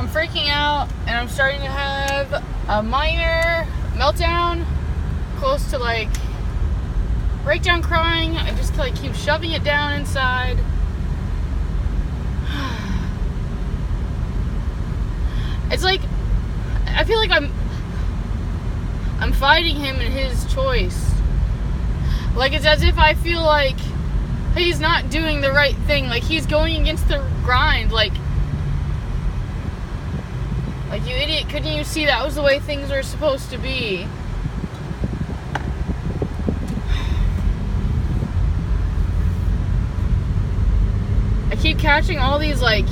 I'm freaking out, and I'm starting to have a minor meltdown, close to like breakdown crying. I just like keep shoving it down inside. It's like I feel like I'm fighting him in his choice. Like it's as if I feel like he's not doing the right thing. Like he's going against the grind. Like you idiot, couldn't you see that was the way things were supposed to be? I keep catching all these like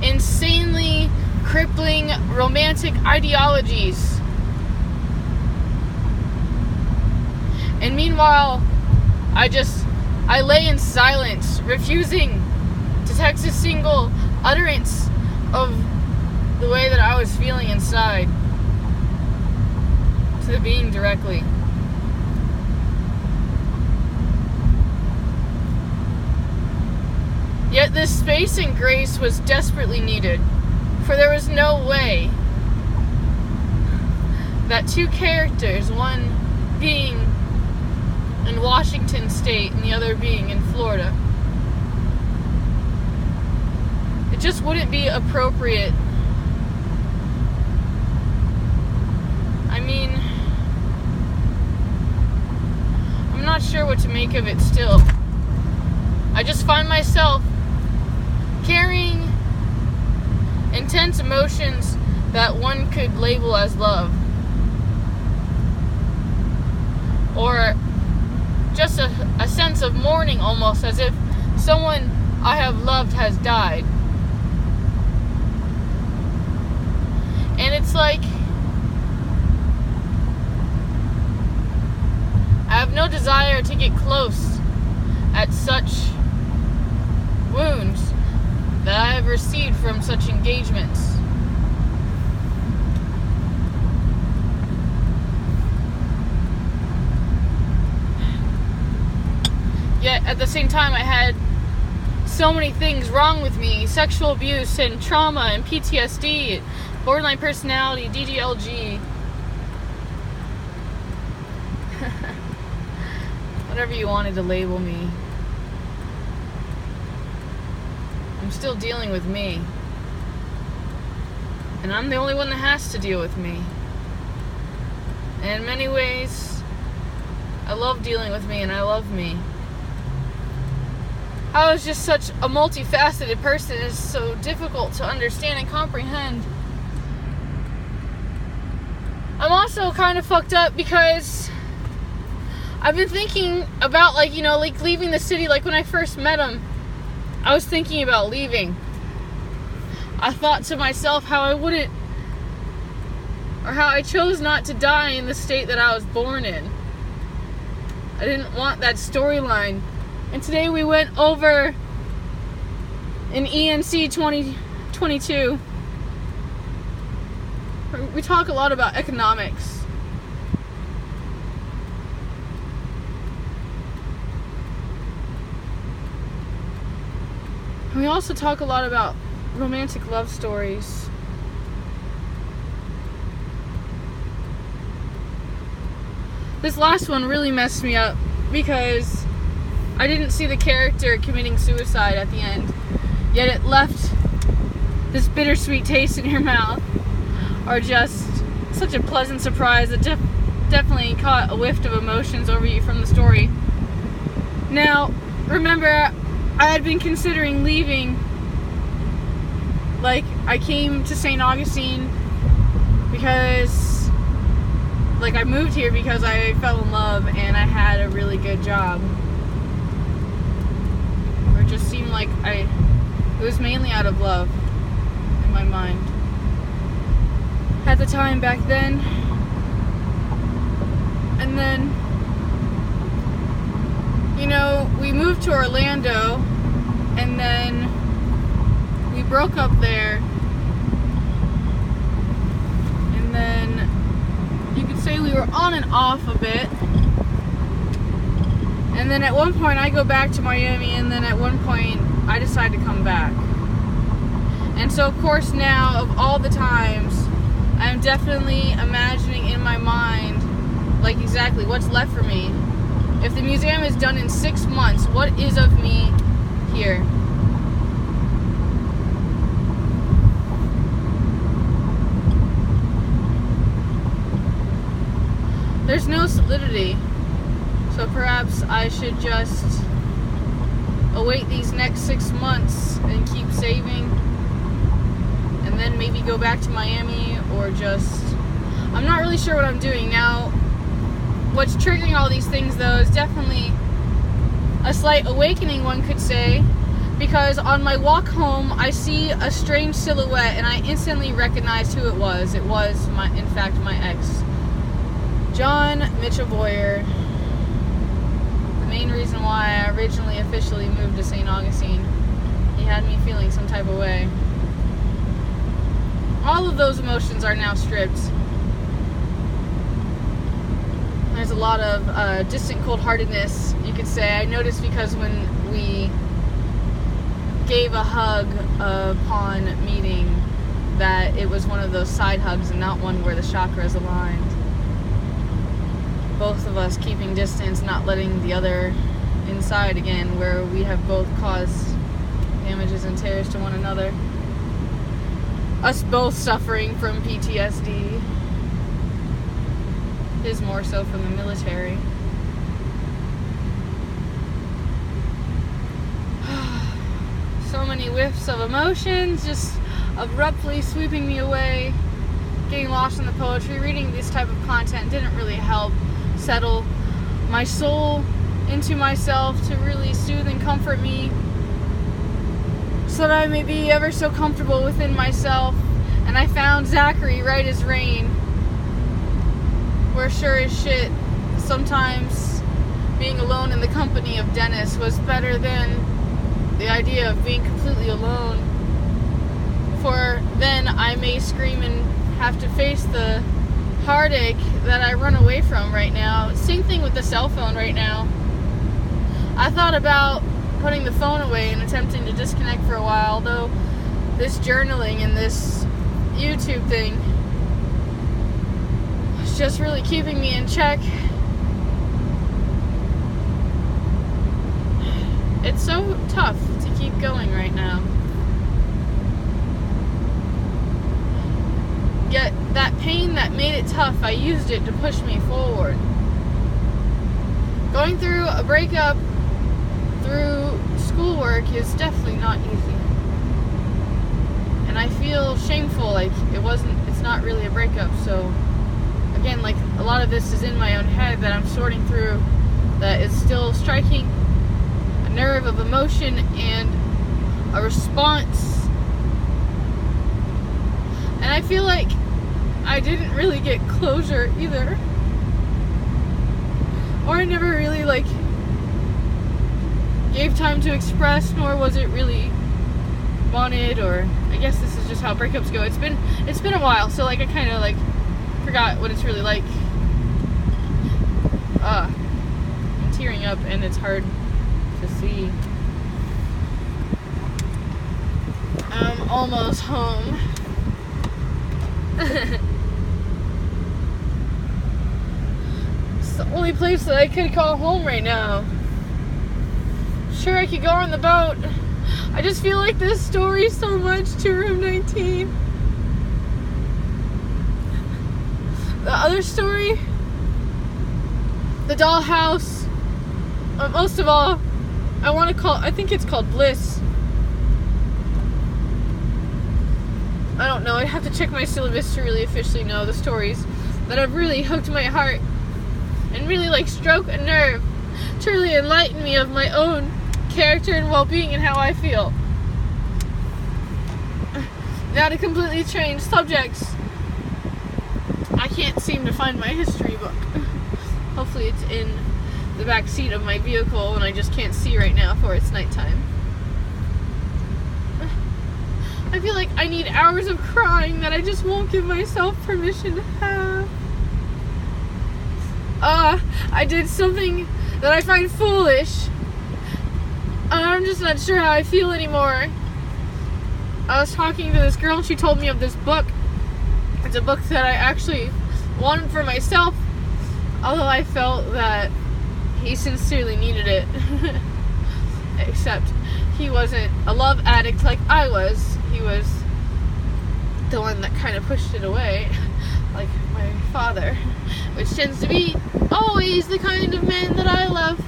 insanely crippling romantic ideologies. And meanwhile, I lay in silence, refusing to text a single utterance of the way that I was feeling inside to the being directly. Yet this space and grace was desperately needed, for there was no way that two characters, one being in Washington State and the other being in Florida, it just wouldn't be appropriate. I mean, I'm not sure what to make of it still. I just find myself carrying intense emotions that one could label as love. Or just a sense of mourning, almost as if someone I have loved has died. And it's like I have no desire to get close at such wounds that I have received from such engagements. Yet at the same time, I had so many things wrong with me: sexual abuse and trauma and PTSD, borderline personality, DDLG. Whatever you wanted to label me. I'm still dealing with me. And I'm the only one that has to deal with me. And in many ways, I love dealing with me and I love me. I was just such a multifaceted person. It's so difficult to understand and comprehend. I'm also kind of fucked up because I've been thinking about, like, leaving the city. Like, when I first met him, I was thinking about leaving. I thought to myself how I wouldn't, or how I chose not to die in the state that I was born in. I didn't want that storyline. And today we went over in ENC 2022. We talk a lot about economics. And we also talk a lot about romantic love stories. This last one really messed me up because I didn't see the character committing suicide at the end, yet it left this bittersweet taste in your mouth, or just such a pleasant surprise that definitely caught a whiff of emotions over you from the story. Now, remember, I had been considering leaving. Like, I came to St. Augustine because, like, I moved here because I fell in love and I had a really good job. Or it just seemed like it was mainly out of love in my mind. At the time back then. And then, we moved to Orlando, and then we broke up there, and then you could say we were on and off a bit, and then at one point I go back to Miami, and then at one point I decide to come back. And so, of course, now, of all the times, I'm definitely imagining in my mind, like, exactly what's left for me. If the museum is done in 6 months, what is of me here? There's no solidity, so perhaps I should just await these next 6 months and keep saving, and then maybe go back to Miami, or just, I'm not really sure what I'm doing now. What's triggering all these things, though, is definitely a slight awakening, one could say, because on my walk home I see a strange silhouette and I instantly recognized who it was. It was, in fact, my ex, John Mitchell Boyer. The main reason why I originally officially moved to St. Augustine. He had me feeling some type of way. All of those emotions are now stripped. There's a lot of distant cold-heartedness, you could say. I noticed because when we gave a hug upon meeting, that it was one of those side hugs and not one where the chakras aligned. Both of us keeping distance, not letting the other inside again, where we have both caused damages and tears to one another. Us both suffering from PTSD. His more so from the military. So many whiffs of emotions just abruptly sweeping me away. Getting lost in the poetry, reading this type of content didn't really help settle my soul into myself to really soothe and comfort me, so that I may be ever so comfortable within myself. And I found Zachary right as rain, where sure as shit, sometimes being alone in the company of Dennis was better than the idea of being completely alone, for then I may scream and have to face the heartache that I run away from right now. Same thing with the cell phone right now. I thought about putting the phone away and attempting to disconnect for a while, though this journaling and this YouTube thing is just really keeping me in check. It's so tough to keep going right now. Yet that pain that made it tough, I used it to push me forward. Going through a breakup through schoolwork is definitely not easy. And I feel shameful, like it's not really a breakup. So again, like, a lot of this is in my own head that I'm sorting through, that is still striking a nerve of emotion and a response. And I feel like I didn't really get closure either. Or I never really, like, gave time to express, nor was it really wanted, or I guess this is just how breakups go. It's been a while, so, like, I kind of, like, forgot what it's really like. I'm tearing up and it's hard to see. I'm almost home. It's the only place that I could call home right now. Sure, I could go on the boat. I just feel like this story so much to Room 19. The other story, the dollhouse, most of all, I think it's called Bliss. I don't know, I'd have to check my syllabus to really officially know the stories that have really hooked my heart and really, like, stroke a nerve to really enlighten me of my own character and well-being and how I feel. Now, to completely change subjects, I can't seem to find my history book. Hopefully it's in the back seat of my vehicle and I just can't see right now for it's nighttime. I feel like I need hours of crying that I just won't give myself permission to have. I did something that I find foolish. I'm just not sure how I feel anymore. I was talking to this girl and she told me of this book. It's a book that I actually wanted for myself, although I felt that he sincerely needed it. Except he wasn't a love addict like I was. He was the one that kind of pushed it away, like my father, which tends to be always the kind of men that I love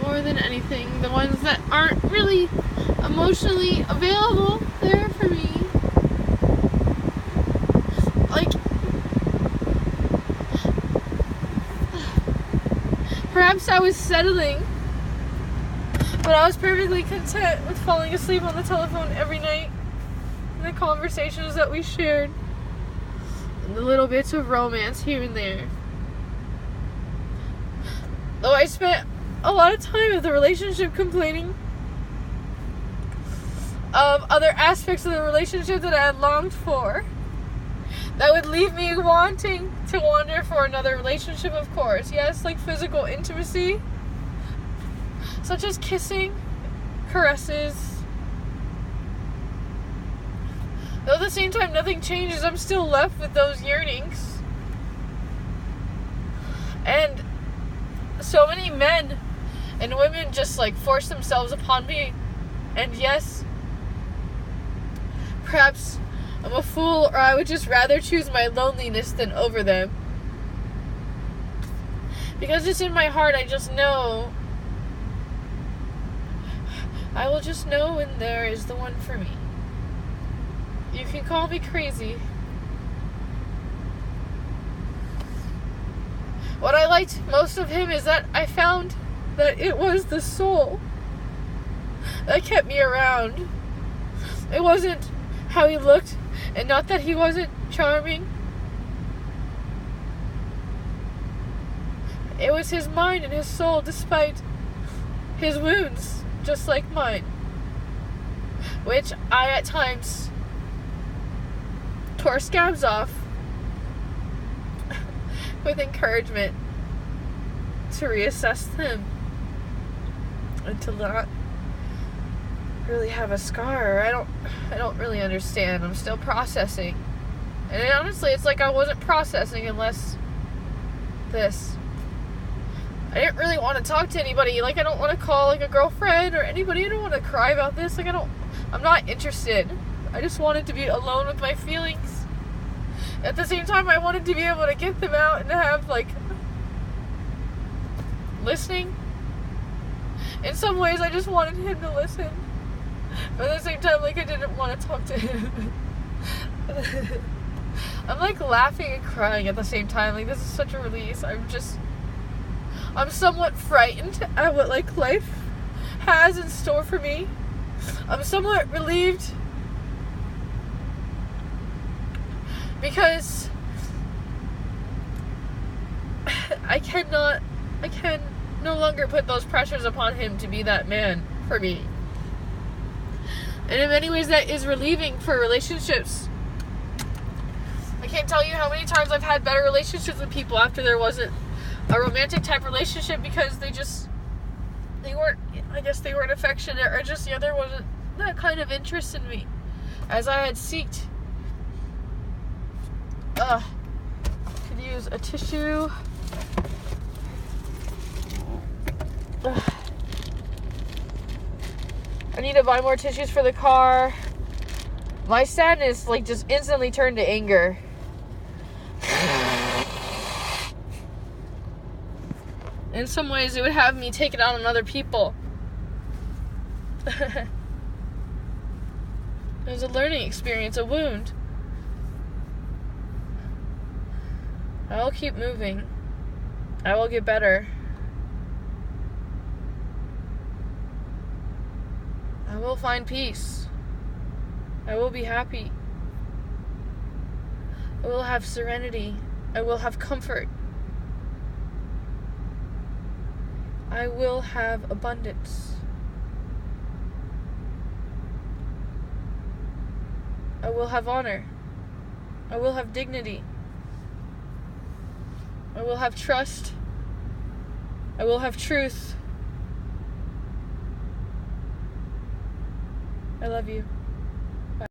more than anything. The ones that aren't really emotionally available there for me. Like, perhaps I was settling, but I was perfectly content with falling asleep on the telephone every night, and the conversations that we shared, and the little bits of romance here and there. Though I spent a lot of time of the relationship complaining of other aspects of the relationship that I had longed for, that would leave me wanting to wander for another relationship, of course. Yes, like physical intimacy, such as kissing, caresses. Though at the same time nothing changes, I'm still left with those yearnings. And so many men and women just like force themselves upon me. And yes, perhaps I'm a fool, or I would just rather choose my loneliness than over them. Because it's in my heart, I just know. I will just know when there is the one for me. You can call me crazy. What I liked most of him is that I found that it was the soul that kept me around. It wasn't how he looked, and not that he wasn't charming. It was his mind and his soul, despite his wounds, just like mine, which I at times tore scabs off with encouragement to reassess them and to not really have a scar. I don't really understand. I'm still processing. And honestly, it's like I wasn't processing unless this. I didn't really want to talk to anybody. Like, I don't want to call like a girlfriend or anybody. I don't want to cry about this. Like, I'm not interested. I just wanted to be alone with my feelings. At the same time, I wanted to be able to get them out and to have like listening. In some ways, I just wanted him to listen. But at the same time, like, I didn't want to talk to him. I'm like laughing and crying at the same time. Like, this is such a release. I'm somewhat frightened at what like life has in store for me. I'm somewhat relieved because I can no longer put those pressures upon him to be that man for me. And in many ways that is relieving for relationships. I can't tell you how many times I've had better relationships with people after there wasn't a romantic type relationship, because they weren't affectionate, or just, there wasn't that kind of interest in me as I had seeked. Could use a tissue. I need to buy more tissues for the car. My sadness like just instantly turned to anger. In some ways, it would have me take it out on other people. It was a learning experience, a wound. I will keep moving. I will get better. I will find peace. I will be happy. I will have serenity. I will have comfort. I will have abundance. I will have honor. I will have dignity. I will have trust. I will have truth. I love you.